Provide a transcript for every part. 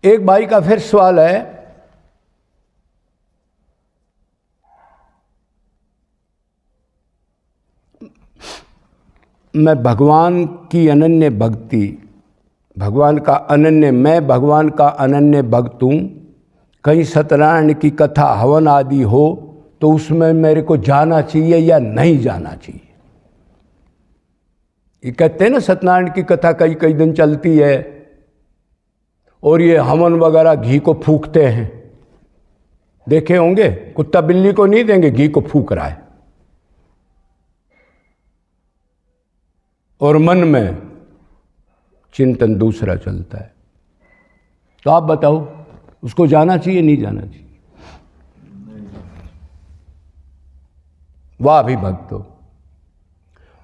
एक भाई का फिर सवाल है, मैं भगवान की अनन्य भक्ति, भगवान का अनन्य, मैं भगवान का अनन्य भक्त हूँ। कहीं सत्यनारायण की कथा हवन आदि हो तो उसमें मेरे को जाना चाहिए या नहीं जाना चाहिए? ये कहते हैं ना सत्यनारायण की कथा कई कई दिन चलती है और ये हवन वगैरह घी को फूकते हैं, देखे होंगे। कुत्ता बिल्ली को नहीं देंगे, घी को फूक रहा है और मन में चिंतन दूसरा चलता है। तो आप बताओ, उसको जाना चाहिए नहीं जाना चाहिए? वाह भी भक्तों,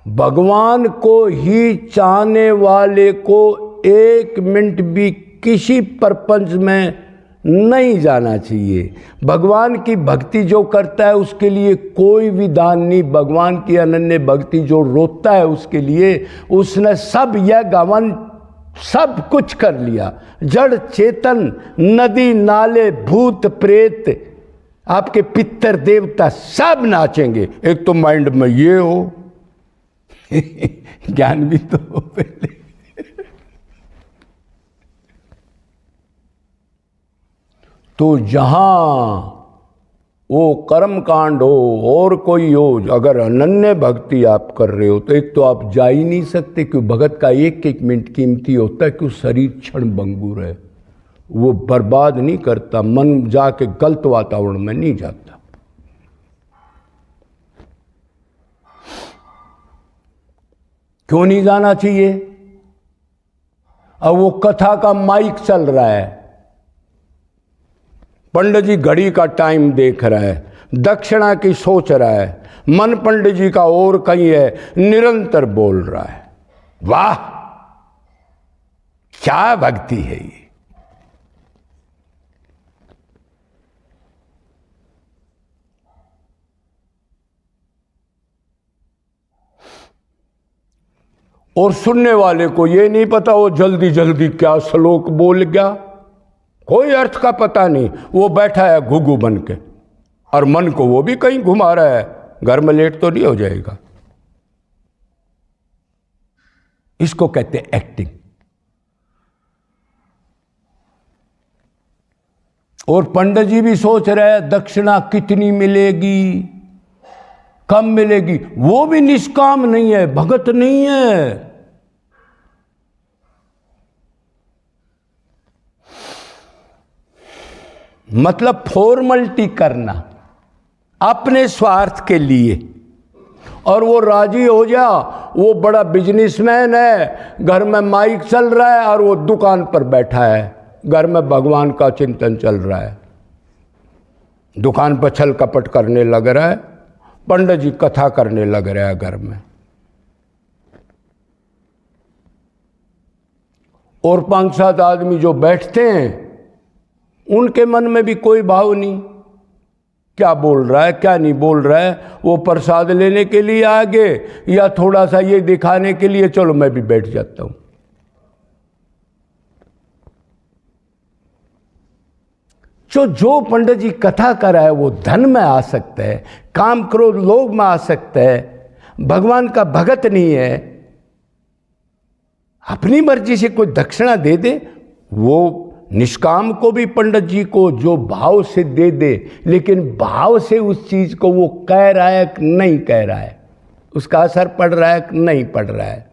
भगवान को ही चाहने वाले को एक मिनट भी किसी प्रपंच में नहीं जाना चाहिए। भगवान की भक्ति जो करता है उसके लिए कोई विधान नहीं। भगवान की अनन्य भक्ति जो रोता है उसके लिए उसने सब यह गवन सब कुछ कर लिया। जड़ चेतन, नदी नाले, भूत प्रेत, आपके पितर देवता सब नाचेंगे। एक तो माइंड में ये हो ज्ञान भी तो हो पहले। तो जहां वो कर्म कांड हो और कोई हो, अगर अनन्य भक्ति आप कर रहे हो तो एक तो आप जा ही नहीं सकते, क्यों? भगत का एक एक मिनट कीमती होता है, क्यों? शरीर क्षण भंगुर है, वो बर्बाद नहीं करता। मन जाके गलत वातावरण में नहीं जाता। क्यों नहीं जाना चाहिए? अब वो कथा का माइक चल रहा है, पंडित जी घड़ी का टाइम देख रहा है, दक्षिणा की सोच रहा है, मन पंडित जी का और कहीं है, निरंतर बोल रहा है। वाह, क्या भक्ति है ये! और सुनने वाले को ये नहीं पता वो जल्दी जल्दी क्या श्लोक बोल गया, कोई अर्थ का पता नहीं। वो बैठा है घुघू बन के और मन को वो भी कहीं घुमा रहा है, घर में लेट तो नहीं हो जाएगा। इसको कहते हैं एक्टिंग। और पंडित जी भी सोच रहे हैं दक्षिणा कितनी मिलेगी, कम मिलेगी। वो भी निष्काम नहीं है, भगत नहीं है। मतलब फॉर्मलिटी करना अपने स्वार्थ के लिए, और वो राजी हो जा। वो बड़ा बिजनेसमैन है, घर में माइक चल रहा है और वो दुकान पर बैठा है, घर में भगवान का चिंतन चल रहा है, दुकान पर छल कपट करने लग रहा है, पंडित जी कथा करने लग रहा है घर में। और 5-7 आदमी जो बैठते हैं उनके मन में भी कोई भाव नहीं, क्या बोल रहा है क्या नहीं बोल रहा है। वो प्रसाद लेने के लिए आगे या थोड़ा सा ये दिखाने के लिए, चलो मैं भी बैठ जाता हूं। जो पंडित जी कथा कर रहा है वो धन में आ सकता है, काम क्रोध लोभ में आ सकता है, भगवान का भगत नहीं है। अपनी मर्जी से कोई दक्षिणा दे दे, वो निष्काम को भी पंडित जी को जो भाव से दे दे, लेकिन भाव से उस चीज को वो कह रहा है कि नहीं कह रहा है, उसका असर पड़ रहा है कि नहीं पड़ रहा है।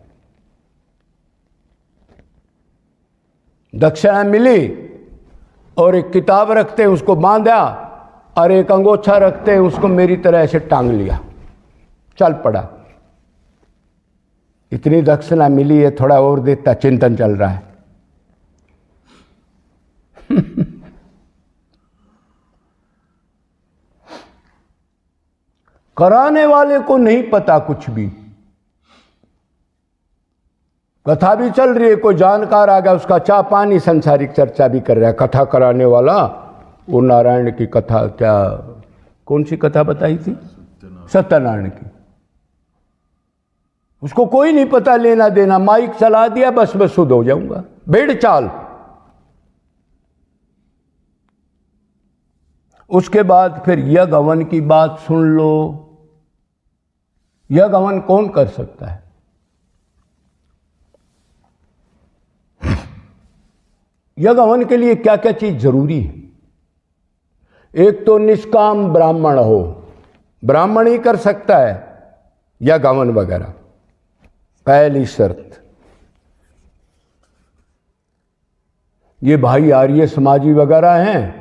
दक्षिणा मिली और एक किताब रखते हैं उसको बांधा, और एक अंगोछा रखते हैं उसको मेरी तरह ऐसे टांग लिया, चल पड़ा। इतनी दक्षिणा मिली है, थोड़ा और देता, चिंतन चल रहा है। कराने वाले को नहीं पता कुछ भी। कथा भी चल रही है, कोई जानकार आ गया, उसका चाह पानी संसारिक चर्चा भी कर रहा है। कथा कराने वाला वो नारायण की कथा, क्या कौन सी कथा बताई थी? सत्यनारायण की। उसको कोई नहीं पता लेना देना, माइक चला दिया, बस मैं शुद्ध हो जाऊंगा। भेड़ चाल। उसके बाद फिर यज्ञ हवन की बात सुन लो। यज्ञ हवन कौन कर सकता है? यज्ञ हवन के लिए क्या क्या चीज जरूरी है? एक तो निष्काम ब्राह्मण हो, ब्राह्मण ही कर सकता है यज्ञ हवन वगैरह, पहली शर्त। ये भाई आर्य समाजी वगैरह हैं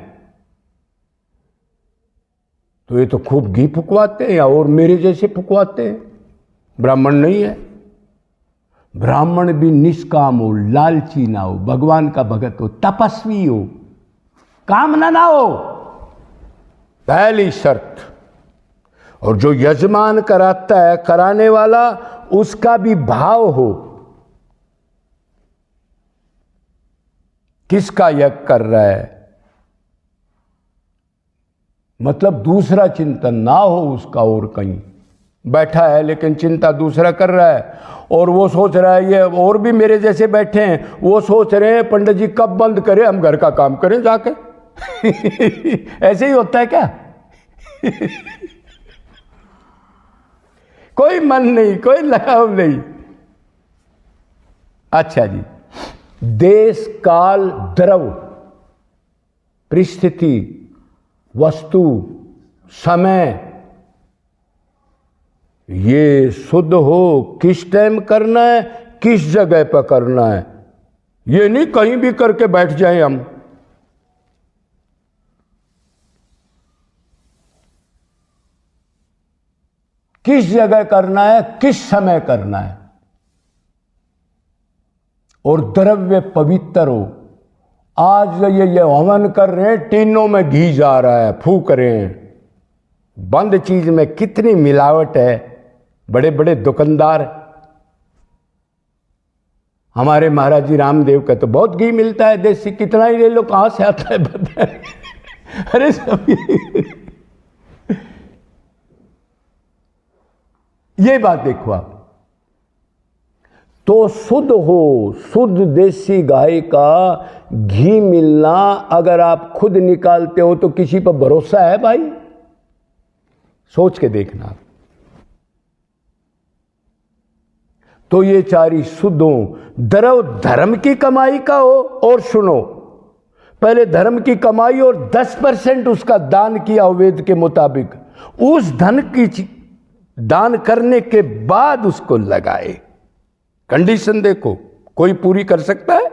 तो ये तो खूब घी फुकवाते हैं, या और मेरे जैसे फुकवाते हैं, ब्राह्मण नहीं है। ब्राह्मण भी निष्काम हो, लालची ना हो, भगवान का भगत हो, तपस्वी हो, कामना ना हो, पहली शर्त। और जो यजमान कराता है, कराने वाला, उसका भी भाव हो, किसका यज्ञ कर रहा है, मतलब दूसरा चिंतन ना हो उसका, और कहीं बैठा है लेकिन चिंता दूसरा कर रहा है, और वो सोच रहा है, ये और भी मेरे जैसे बैठे हैं, वो सोच रहे हैं पंडित जी कब बंद करें, हम घर का काम करें जाके। ऐसे ही होता है क्या? कोई मन नहीं, कोई लगाव नहीं। अच्छा जी, देश काल द्रव परिस्थिति वस्तु समय ये शुद्ध हो, किस टाइम करना है, किस जगह पर करना है, ये नहीं कहीं भी करके बैठ जाए हम। किस जगह करना है, किस समय करना है, और द्रव्य पवित्र हो। आज ये हवन कर रहे हैं, टीनों में घी जा रहा है, फूक रहे हैं, बंद चीज में कितनी मिलावट है। बड़े बड़े दुकानदार, हमारे महाराज जी रामदेव का तो बहुत घी मिलता है देसी, कितना ही ले लो, कहां से आता है बताए। अरे सब ये बात देखो आप। तो शुद्ध हो, शुद्ध देसी गाय का घी मिलना, अगर आप खुद निकालते हो तो किसी पर भरोसा है भाई? सोच के देखना। तो ये चारी शुद्ध हो, द्रव धर्म की कमाई का हो, और सुनो, पहले धर्म की कमाई और 10% उसका दान किया वेद के मुताबिक, उस धन की दान करने के बाद उसको लगाए। कंडीशन देखो, कोई पूरी कर सकता है?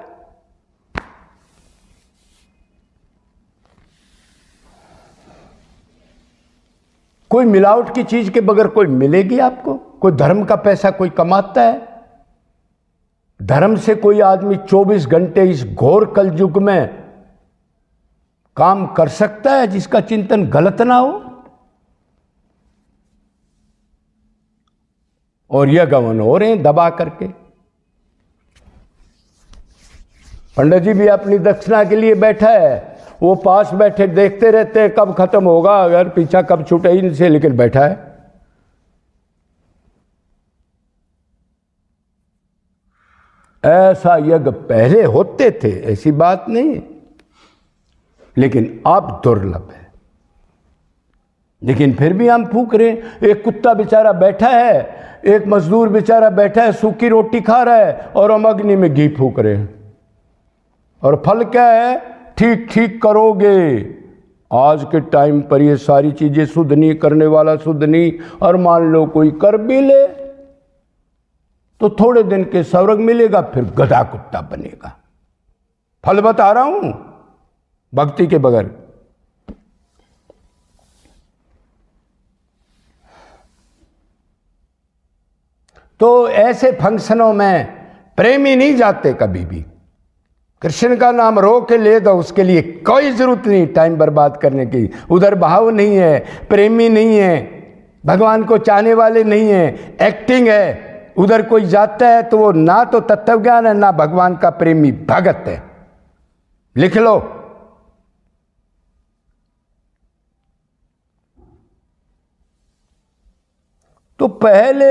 कोई मिलावट की चीज के बगैर कोई मिलेगी आपको? कोई धर्म का पैसा कोई कमाता है? धर्म से कोई आदमी 24 घंटे इस घोर कलयुग में काम कर सकता है जिसका चिंतन गलत ना हो? और यह गवन हो रहे हैं दबा करके। पंडित जी भी अपनी दक्षिणा के लिए बैठा है, वो पास बैठे देखते रहते हैं कब खत्म होगा, अगर पीछा कब छूटे ही इनसे, लेकिन बैठा है। ऐसा यज्ञ पहले होते थे, ऐसी बात नहीं, लेकिन अब दुर्लभ है। लेकिन फिर भी हम फूक रहे हैं। एक कुत्ता बेचारा बैठा है, एक मजदूर बेचारा बैठा है, सूखी रोटी खा रहा है, और हम अग्नि में घी फूक रहे हैं। और फल क्या है? ठीक ठीक करोगे। आज के टाइम पर ये सारी चीजें शुद्ध नहीं, करने वाला शुद्ध नहीं, और मान लो कोई कर भी ले तो थोड़े दिन के स्वर्ग मिलेगा, फिर गधा कुत्ता बनेगा। फल बता रहा हूं भक्ति के बगैर। तो ऐसे फंक्शनों में प्रेमी नहीं जाते कभी भी। कृष्ण का नाम रो के ले दो, उसके लिए कोई जरूरत नहीं टाइम बर्बाद करने की। उधर भाव नहीं है, प्रेमी नहीं है, भगवान को चाहने वाले नहीं है, एक्टिंग है। उधर कोई जाता है तो वो ना तो तत्वज्ञान है, ना भगवान का प्रेमी भगत है। लिख लो। तो पहले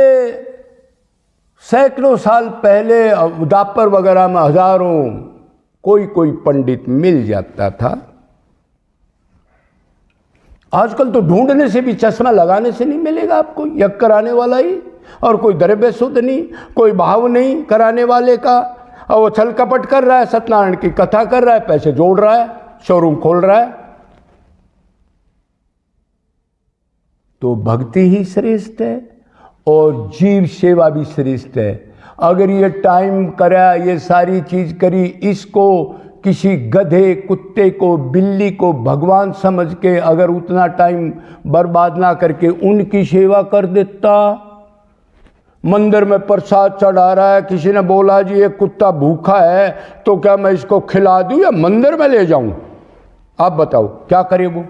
सैकड़ों साल पहले दापर वगैरह में हजारों कोई कोई पंडित मिल जाता था, आजकल तो ढूंढने से भी, चश्मा लगाने से नहीं मिलेगा आपको, यज्ञ कराने वाला ही, और कोई द्रव्य शुद्ध नहीं, कोई भाव नहीं कराने वाले का, और वो छल कपट कर रहा है, सत्यनारायण की कथा कर रहा है, पैसे जोड़ रहा है, शोरूम खोल रहा है। तो भक्ति ही श्रेष्ठ है और जीव सेवा भी श्रेष्ठ है। अगर ये टाइम करा, ये सारी चीज करी, इसको किसी गधे, कुत्ते को, बिल्ली को भगवान समझ के अगर उतना टाइम बर्बाद ना करके उनकी सेवा कर देता। मंदिर में प्रसाद चढ़ा रहा है, किसी ने बोला जी ये कुत्ता भूखा है तो क्या मैं इसको खिला दूं या मंदिर में ले जाऊं? आप बताओ क्या करे वो?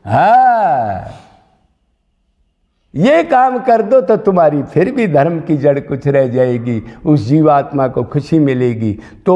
हाँ, ये काम कर दो तो तुम्हारी फिर भी धर्म की जड़ कुछ रह जाएगी, उस जीवात्मा को खुशी मिलेगी। तो